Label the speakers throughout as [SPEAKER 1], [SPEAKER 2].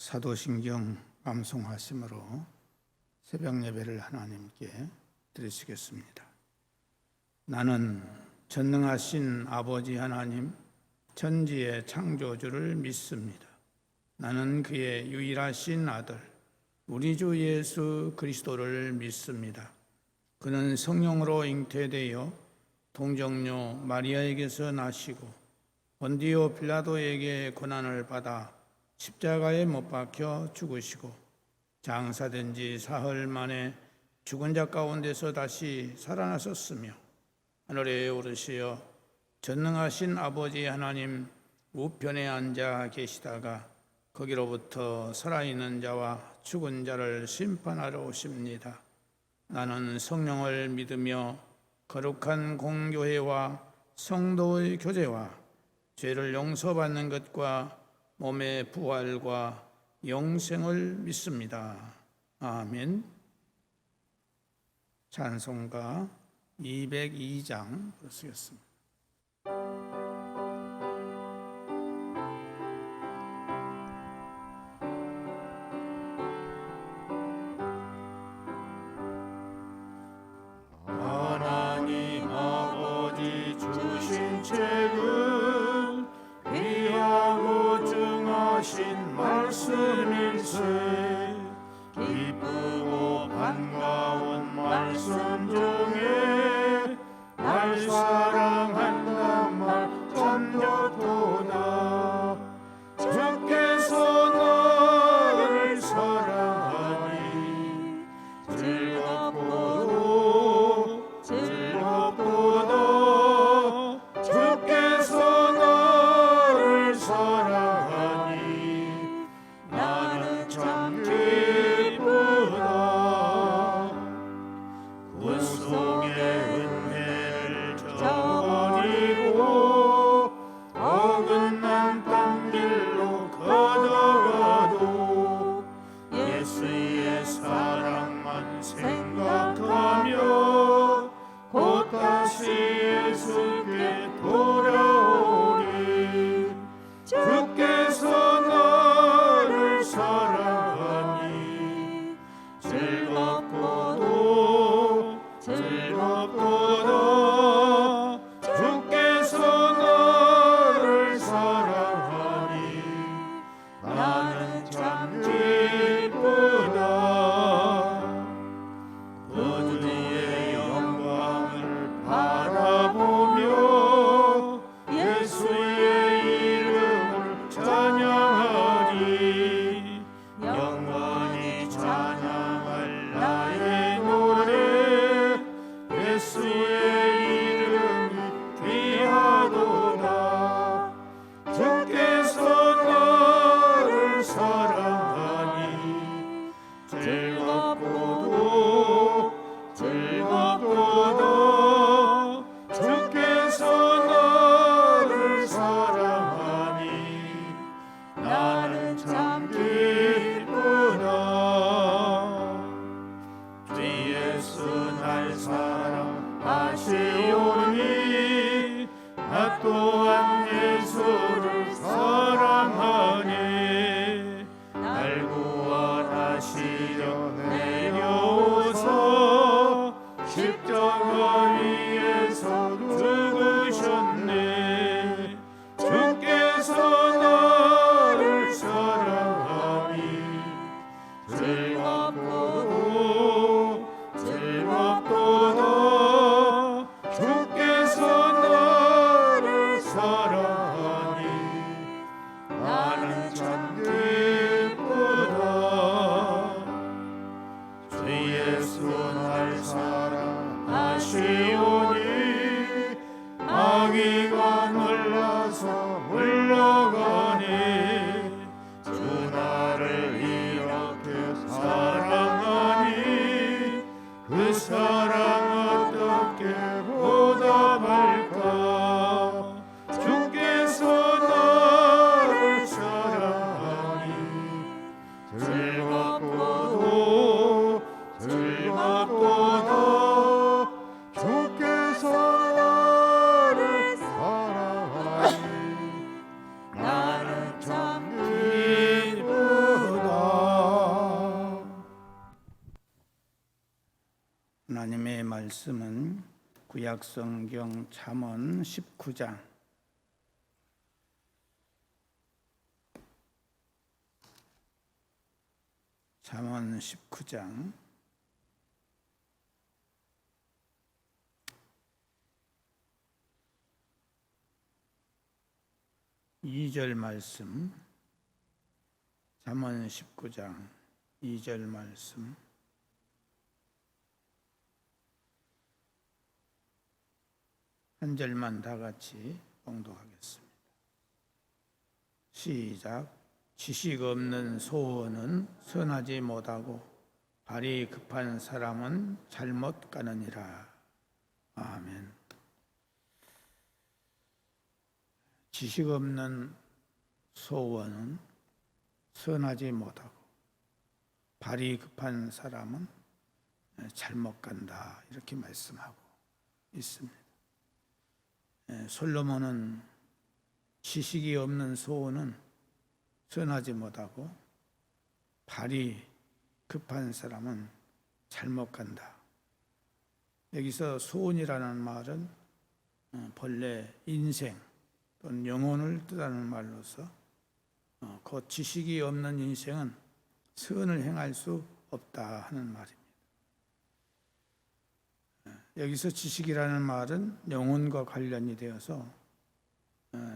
[SPEAKER 1] 사도신경 암송하심으로 새벽 예배를 하나님께 드리시겠습니다. 나는 전능하신 아버지 하나님, 천지의 창조주를 믿습니다. 나는 그의 유일하신 아들, 우리 주 예수 그리스도를 믿습니다. 그는 성령으로 잉태되어 동정녀 마리아에게서 나시고 본디오 빌라도에게 고난을 받아 십자가에 못 박혀 죽으시고 장사된 지 사흘 만에 죽은 자 가운데서 다시 살아나셨으며 하늘에 오르시어 전능하신 아버지 하나님 우편에 앉아 계시다가 거기로부터 살아있는 자와 죽은 자를 심판하러 오십니다. 나는 성령을 믿으며 거룩한 공교회와 성도의 교제와 죄를 용서받는 것과 몸의 부활과 영생을 믿습니다. 아멘. 찬송가 202장 쓰겠습니다.
[SPEAKER 2] 하나님 아버지 주신 책은 귀하고 증하신 말씀일세. 기쁘고 반가운 말씀 중에 날 사랑한다 말 참 좋도다. 주께서 나를 사랑하니 즐겁고도 주께서 나를 사랑하니 나는 참 기쁘다.
[SPEAKER 1] 하나님의 말씀은 구약성경 잠언 19장 잠언 19장 2절 말씀, 잠언 19장 2절 말씀. 한 절만 다 같이 봉독하겠습니다. 시작. 지식 없는 소원은 선하지 못하고 발이 급한 사람은 잘못 가느니라. 아멘. 지식 없는 소원은 선하지 못하고 발이 급한 사람은 잘못 간다. 이렇게 말씀하고 있습니다. 솔로몬은 지식이 없는 소원은 선하지 못하고 발이 급한 사람은 잘못 간다. 여기서 소원이라는 말은 본래 인생 또는 영혼을 뜻하는 말로서 그 지식이 없는 인생은 선을 행할 수 없다 하는 말입니다. 여기서 지식이라는 말은 영혼과 관련이 되어서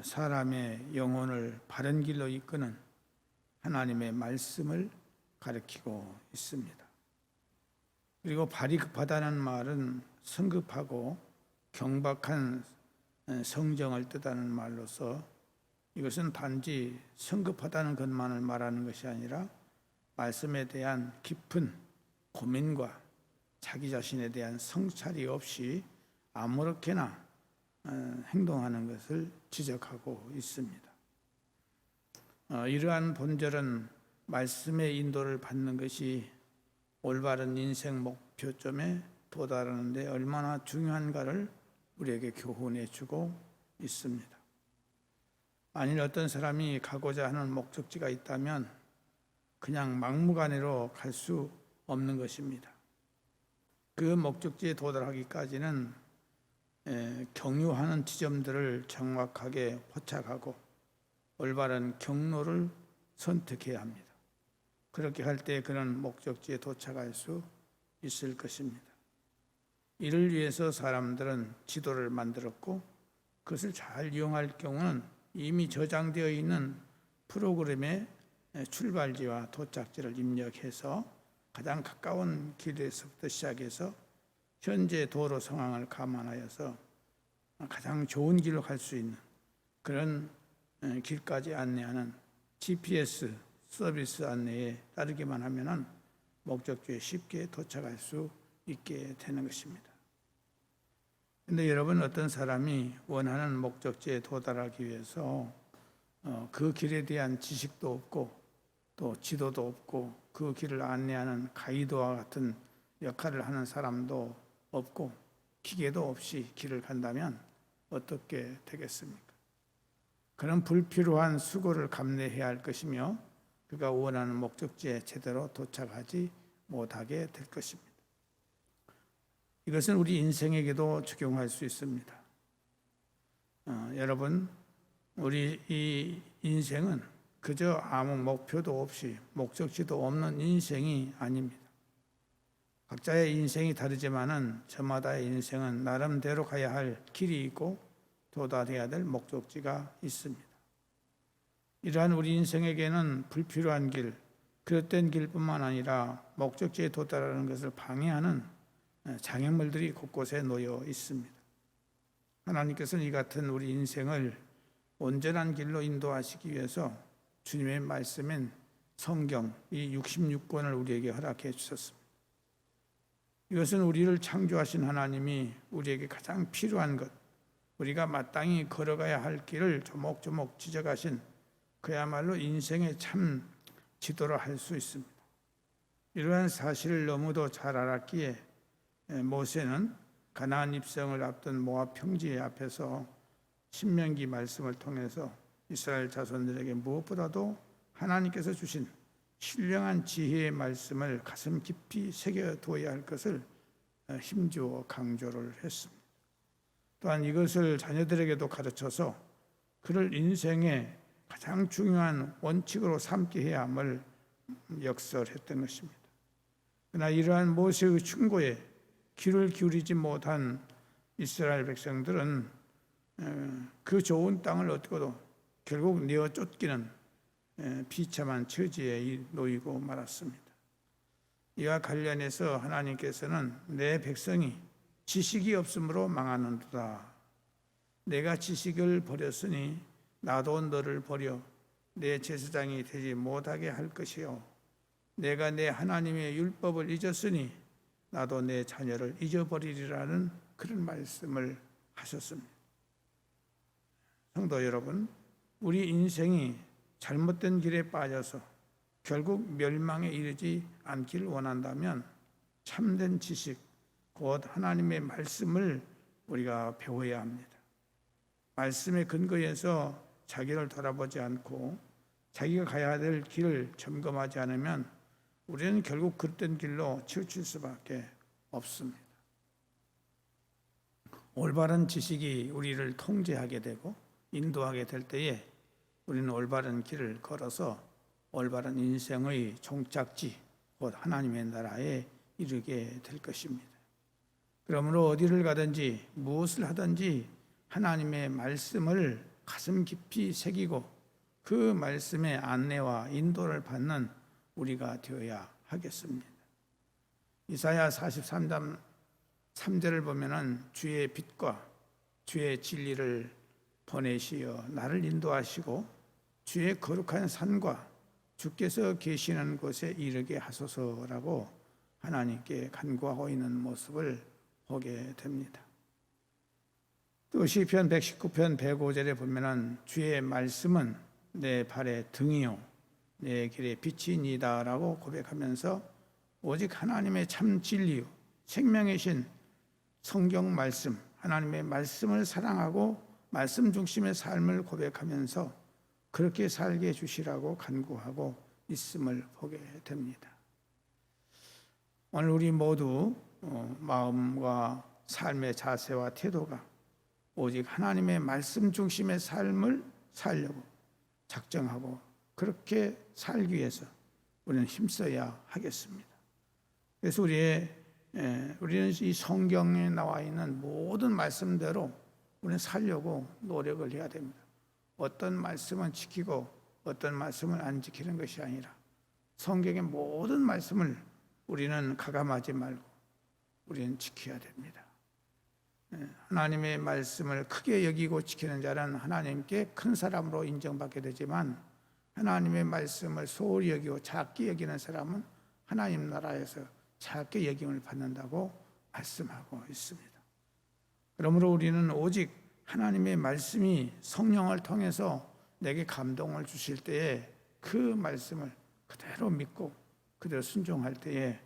[SPEAKER 1] 사람의 영혼을 바른 길로 이끄는 하나님의 말씀을 가리키고 있습니다. 그리고 발이 급하다는 말은 성급하고 경박한 성정을 뜻하는 말로서 이것은 단지 성급하다는 것만을 말하는 것이 아니라 말씀에 대한 깊은 고민과 자기 자신에 대한 성찰이 없이 아무렇게나 행동하는 것을 지적하고 있습니다. 이러한 본절은 말씀의 인도를 받는 것이 올바른 인생 목표점에 도달하는 데 얼마나 중요한가를 우리에게 교훈해 주고 있습니다. 만일 어떤 사람이 가고자 하는 목적지가 있다면 그냥 막무가내로 갈 수 없는 것입니다. 그 목적지에 도달하기까지는 경유하는 지점들을 정확하게 포착하고 올바른 경로를 선택해야 합니다. 그렇게 할 때 그런 목적지에 도착할 수 있을 것입니다. 이를 위해서 사람들은 지도를 만들었고 그것을 잘 이용할 경우는 이미 저장되어 있는 프로그램의 출발지와 도착지를 입력해서 가장 가까운 길에서부터 시작해서 현재 도로 상황을 감안하여서 가장 좋은 길로 갈 수 있는 그런 길까지 안내하는 GPS 서비스 안내에 따르기만 하면은 목적지에 쉽게 도착할 수 있게 되는 것입니다. 그런데 여러분, 어떤 사람이 원하는 목적지에 도달하기 위해서 그 길에 대한 지식도 없고 또 지도도 없고 그 길을 안내하는 가이드와 같은 역할을 하는 사람도 없고 기계도 없이 길을 간다면 어떻게 되겠습니까? 그런 불필요한 수고를 감내해야 할 것이며 그가 원하는 목적지에 제대로 도착하지 못하게 될 것입니다. 이것은 우리 인생에게도 적용할 수 있습니다. 여러분, 우리 이 인생은 그저 아무 목표도 없이 목적지도 없는 인생이 아닙니다. 각자의 인생이 다르지만은 저마다의 인생은 나름대로 가야 할 길이 있고 도달해야 될 목적지가 있습니다. 이러한 우리 인생에게는 불필요한 길, 그릇된 길뿐만 아니라 목적지에 도달하는 것을 방해하는 장애물들이 곳곳에 놓여 있습니다. 하나님께서는 이 같은 우리 인생을 온전한 길로 인도하시기 위해서 주님의 말씀인 성경 이 66권을 우리에게 허락해 주셨습니다. 이것은 우리를 창조하신 하나님이 우리에게 가장 필요한 것, 우리가 마땅히 걸어가야 할 길을 조목조목 지적하신 그야말로 인생의 참 지도를 할 수 있습니다. 이러한 사실을 너무도 잘 알았기에 모세는 가나안 입성을 앞둔 모압 평지 앞에서 신명기 말씀을 통해서 이스라엘 자손들에게 무엇보다도 하나님께서 주신 신령한 지혜의 말씀을 가슴 깊이 새겨두어야 할 것을 힘주어 강조를 했습니다. 또한 이것을 자녀들에게도 가르쳐서 그를 인생의 가장 중요한 원칙으로 삼게 해야 함을 역설했던 것입니다. 그러나 이러한 모세의 충고에 귀를 기울이지 못한 이스라엘 백성들은 그 좋은 땅을 얻고도 결국 내어 쫓기는 비참한 처지에 놓이고 말았습니다. 이와 관련해서 하나님께서는 내 백성이 지식이 없으므로 망하는도다. 내가 지식을 버렸으니 나도 너를 버려 내 제사장이 되지 못하게 할 것이요 내가 내 하나님의 율법을 잊었으니 나도 내 자녀를 잊어버리리라는 그런 말씀을 하셨습니다. 성도 여러분, 우리 인생이 잘못된 길에 빠져서 결국 멸망에 이르지 않기를 원한다면 참된 지식, 곧 하나님의 말씀을 우리가 배워야 합니다. 말씀의 근거에서 자기를 돌아보지 않고 자기가 가야 될 길을 점검하지 않으면 우리는 결국 그릇된 길로 치우칠 수밖에 없습니다. 올바른 지식이 우리를 통제하게 되고 인도하게 될 때에 우리는 올바른 길을 걸어서 올바른 인생의 종착지, 곧 하나님의 나라에 이르게 될 것입니다. 그러므로 어디를 가든지 무엇을 하든지 하나님의 말씀을 가슴 깊이 새기고 그 말씀의 안내와 인도를 받는 우리가 되어야 하겠습니다. 이사야 43장 3절을 보면은 주의 빛과 주의 진리를 보내시어 나를 인도하시고 주의 거룩한 산과 주께서 계시는 곳에 이르게 하소서라고 하나님께 간구하고 있는 모습을 보게 됩니다. 또 시편 119편 105절에 보면은 주의 말씀은 내 발의 등이요 내 길의 빛이니다라고 고백하면서 오직 하나님의 참 진리요 생명이신 성경 말씀, 하나님의 말씀을 사랑하고 말씀 중심의 삶을 고백하면서 그렇게 살게 해주시라고 간구하고 있음을 보게 됩니다. 오늘 우리 모두 마음과 삶의 자세와 태도가 오직 하나님의 말씀 중심의 삶을 살려고 작정하고 그렇게 살기 위해서 우리는 힘써야 하겠습니다. 그래서 우리는 이 성경에 나와 있는 모든 말씀대로 우리는 살려고 노력을 해야 됩니다. 어떤 말씀은 지키고 어떤 말씀은 안 지키는 것이 아니라 성경의 모든 말씀을 우리는 가감하지 말고 우리는 지켜야 됩니다. 하나님의 말씀을 크게 여기고 지키는 자는 하나님께 큰 사람으로 인정받게 되지만 하나님의 말씀을 소홀히 여기고 작게 여기는 사람은 하나님 나라에서 작게 여김을 받는다고 말씀하고 있습니다. 그러므로 우리는 오직 하나님의 말씀이 성령을 통해서 내게 감동을 주실 때에 그 말씀을 그대로 믿고 그대로 순종할 때에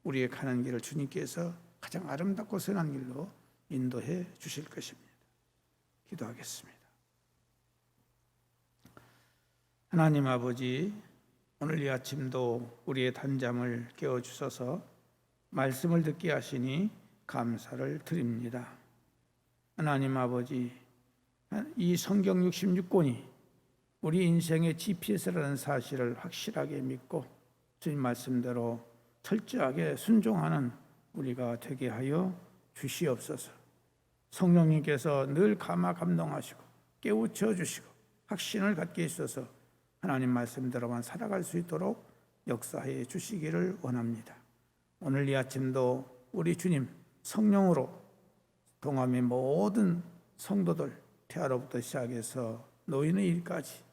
[SPEAKER 1] 우리의 가는 길을 주님께서 가장 아름답고 선한 길로 인도해 주실 것입니다. 기도하겠습니다. 하나님 아버지, 오늘 이 아침도 우리의 단잠을 깨워주셔서 말씀을 듣게 하시니 감사를 드립니다. 하나님 아버지, 이 성경 66권이 우리 인생의 GPS라는 사실을 확실하게 믿고 주님 말씀대로 철저하게 순종하는 우리가 되게 하여 주시옵소서. 성령님께서 늘 감동하시고 깨우쳐 주시고 확신을 갖게 해주셔서 하나님 말씀대로만 살아갈 수 있도록 역사해 주시기를 원합니다. 오늘 이 아침도 우리 주님 성령으로 동암의 모든 성도들 태아로부터 시작해서 노인의 일까지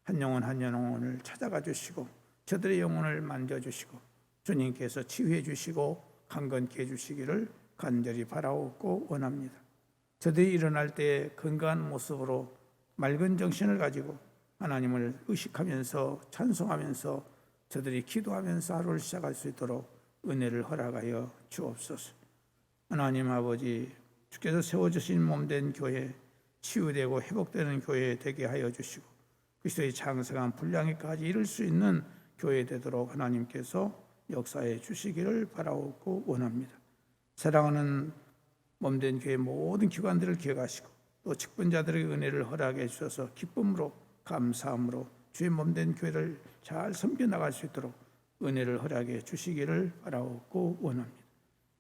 [SPEAKER 1] 한 영혼 한 영혼을 찾아가 주시고 저들의 영혼을 만져주시고 주님께서 치유해 주시고 강건케 해주시기를 간절히 바라옵고 원합니다. 저들이 일어날 때 건강한 모습으로 맑은 정신을 가지고 하나님을 의식하면서 찬송하면서 저들이 기도하면서 하루를 시작할 수 있도록 은혜를 허락하여 주옵소서. 하나님 아버지, 주께서 세워주신 몸된 교회, 치유되고 회복되는 교회 되게 하여 주시고 그리스도의 장성한 분량에까지 이룰 수 있는 교회 되도록 하나님께서 역사해 주시기를 바라옵고 원합니다. 사랑하는 몸된 교회 모든 기관들을 기억하시고 또 직분자들에게 은혜를 허락해 주셔서 기쁨으로 감사함으로 주의 몸된 교회를 잘 섬겨 나갈 수 있도록 은혜를 허락해 주시기를 바라옵고 원합니다.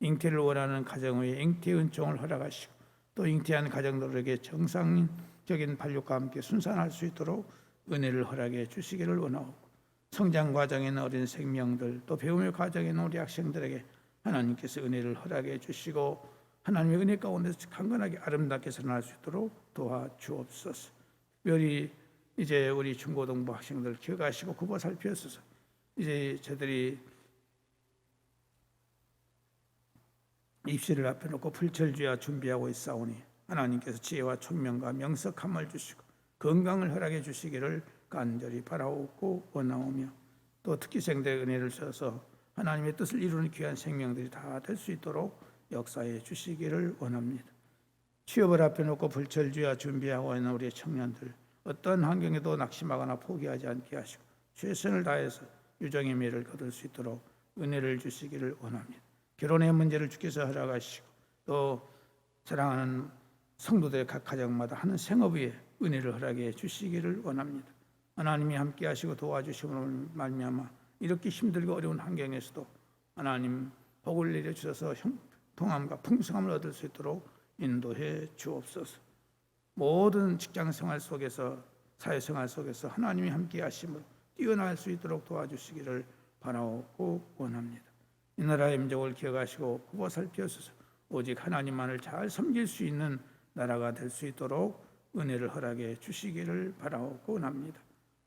[SPEAKER 1] 잉태를 원하는 가정의 잉태 은총을 허락하시고 또 잉태한 가정들에게 정상적인 발육과 함께 순산할 수 있도록 은혜를 허락해 주시기를 원하옵고 성장 과정에 있는 어린 생명들 또 배움의 과정에 있는 우리 학생들에게 하나님께서 은혜를 허락해 주시고 하나님의 은혜 가운데서 강건하게 아름답게 살아날 수 있도록 도와주옵소서. 특별히 이제 우리 중고등부 학생들 기억하시고 굽어 살피옵소서. 이제 저들이 입시를 앞에 놓고 불철주야 준비하고 있사오니 하나님께서 지혜와 총명과 명석함을 주시고 건강을 허락해 주시기를 간절히 바라옵고 원하오며 또 특기생들의 은혜를 주셔서 하나님의 뜻을 이루는 귀한 생명들이 다 될 수 있도록 역사해 주시기를 원합니다. 취업을 앞에 놓고 불철주야 준비하고 있는 우리 청년들 어떤 환경에도 낙심하거나 포기하지 않게 하시고 최선을 다해서 유정의 미를 거둘 수 있도록 은혜를 주시기를 원합니다. 결혼의 문제를 주께서 허락하시고 또 사랑하는 성도들의 각 가정마다 하는 생업 위에 은혜를 허락해 주시기를 원합니다. 하나님이 함께 하시고 도와주심으로 말미암아 이렇게 힘들고 어려운 환경에서도 하나님 복을 내려주셔서 형통함과 풍성함을 얻을 수 있도록 인도해 주옵소서. 모든 직장생활 속에서 사회생활 속에서 하나님이 함께 하심으로 뛰어날 수 있도록 도와주시기를 바라옵고 원합니다. 이 나라의 민족을 기억하시고 굽어 살피옵소서. 오직 하나님만을 잘 섬길 수 있는 나라가 될 수 있도록 은혜를 허락해 주시기를 바라옵고 원합니다.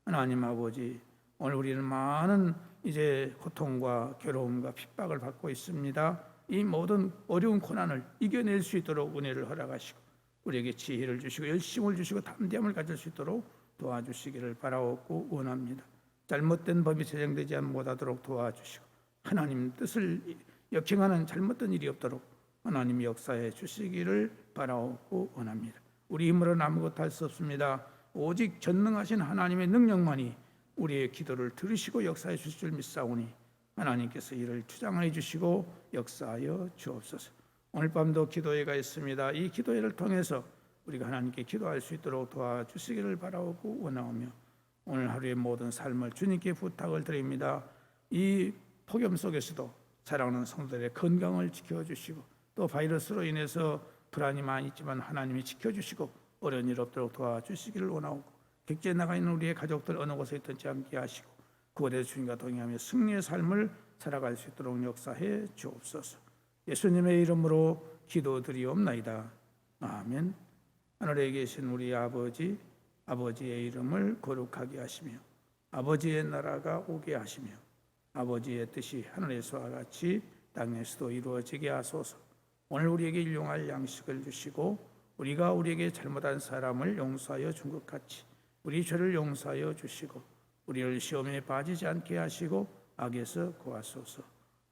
[SPEAKER 1] 하나님 아버지, 오늘 우리는 많은 이제 고통과 괴로움과 핍박을 받고 있습니다. 이 모든 어려운 고난을 이겨낼 수 있도록 은혜를 허락하시고 우리에게 지혜를 주시고 열심을 주시고 담대함을 가질 수 있도록 도와주시기를 바라옵고 원합니다. 잘못된 법이 제정되지 못하도록 도와주시고 하나님 뜻을 역행하는 잘못된 일이 없도록 하나님 역사해 주시기를 바라옵고 원합니다. 우리 힘으로는 아무것도 할 수 없습니다. 오직 전능하신 하나님의 능력만이 우리의 기도를 들으시고 역사해 주실 줄 믿사오니 하나님께서 이를 주장해 주시고 역사하여 주옵소서. 오늘 밤도 기도회가 있습니다. 이 기도회를 통해서 우리가 하나님께 기도할 수 있도록 도와주시기를 바라오고 원하오며 오늘 하루의 모든 삶을 주님께 부탁을 드립니다. 이 폭염 속에서도 사랑하는 성도들의 건강을 지켜주시고 또 바이러스로 인해서 불안이 많이 있지만 하나님이 지켜주시고 어려운 일 없도록 도와주시기를 원하고 객지에 나가 있는 우리의 가족들 어느 곳에 있든지 함께 하시고 구원의 주님과 동행하며 승리의 삶을 살아갈 수 있도록 역사해 주옵소서. 예수님의 이름으로 기도드리옵나이다. 아멘. 하늘에 계신 우리 아버지, 아버지의 이름을 거룩하게 하시며 아버지의 나라가 오게 하시며 아버지의 뜻이 하늘에서와 같이 땅에서도 이루어지게 하소서. 오늘 우리에게 일용할 양식을 주시고 우리가 우리에게 잘못한 사람을 용서하여 준 것 같이 우리 죄를 용서하여 주시고 우리를 시험에 빠지지 않게 하시고 악에서 구하소서.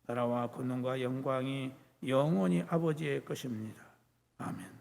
[SPEAKER 1] 나라와 권능과 영광이 영원히 아버지의 것입니다. 아멘.